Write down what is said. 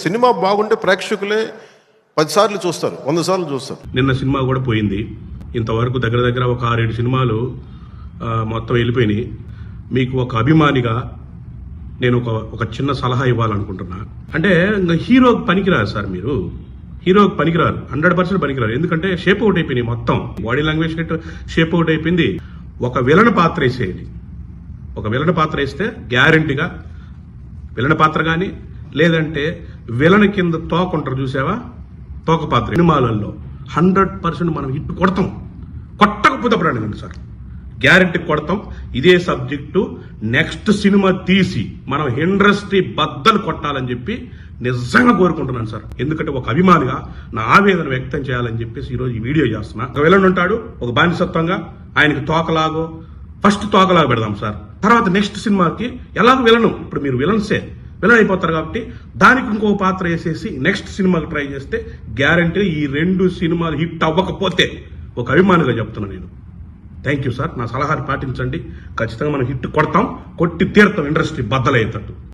Cinema బాగుంటే ప్రేక్షకులే 10 సార్లు చూస్తారు, 100 సార్లు చూస్తారు. నిన్న సినిమా కూడా పోయింది. ఇంతవరకు దగ్గర ఒక 6-7 సినిమాలు మొత్తం వెళ్ళిపోయినాయి. మీకు ఒక అభిమానిగా నేను ఒక చిన్న సలహా ఇవ్వాలనుకుంటున్నా. అంటే హీరోకి పనికిరారు సార్, మీరు హీరోకి పనికిరారు, 100% పనికిరారు. ఎందుకంటే షేప్ అవుట్ అయిపోయినాయి, మొత్తం బాడీ లాంగ్వేజ్ షేప్ అవుట్ అయిపోయింది. ఒక విలన్ పాత్ర వేసేయాలి. ఒక విలన్ పాత్ర వేస్తే గ్యారంటీగా విలన్ పాత్ర కానీ, లేదంటే విలన్ కింద తోక ఉంటారు చూసావా, తోక పాత్ర సినిమాలలో 100% మనం హిట్ కొడతాం. కొట్టకపోతే అప్పుడు సార్, గ్యారంటీ కొడతాం. ఇదే సబ్జెక్టు నెక్స్ట్ సినిమా తీసి మనం ఇండస్ట్రీ బద్దలు కొట్టాలని చెప్పి నిజంగా కోరుకుంటున్నాను సార్. ఎందుకంటే ఒక అభిమానిగా నా ఆవేదన వ్యక్తం చేయాలని చెప్పేసి ఈరోజు ఈ వీడియో చేస్తున్నా. ఒక విలన్ ఉంటాడు, ఒక బానిసత్వంగా ఆయనకి తోకలాగో ఫస్ట్ తోకలాగా పెడదాం సార్. తర్వాత నెక్స్ట్ సినిమాకి ఎలాగో విలను, ఇప్పుడు మీరు విలన్ అయిపోతారు కాబట్టి దానికి ఇంకో పాత్ర వేసేసి నెక్స్ట్ సినిమాకి ట్రై చేస్తే గ్యారంటీ ఈ 2 సినిమాలు హిట్ అవ్వకపోతే ఒక అభిమానిగా చెప్తున్నా నేను. థ్యాంక్ యూ సార్, నా సలహాలు పాటించండి. ఖచ్చితంగా మనం హిట్ కొడతాం, కొట్టి తీరుతాం, ఇండస్ట్రీ బద్దలయ్యేటట్టు.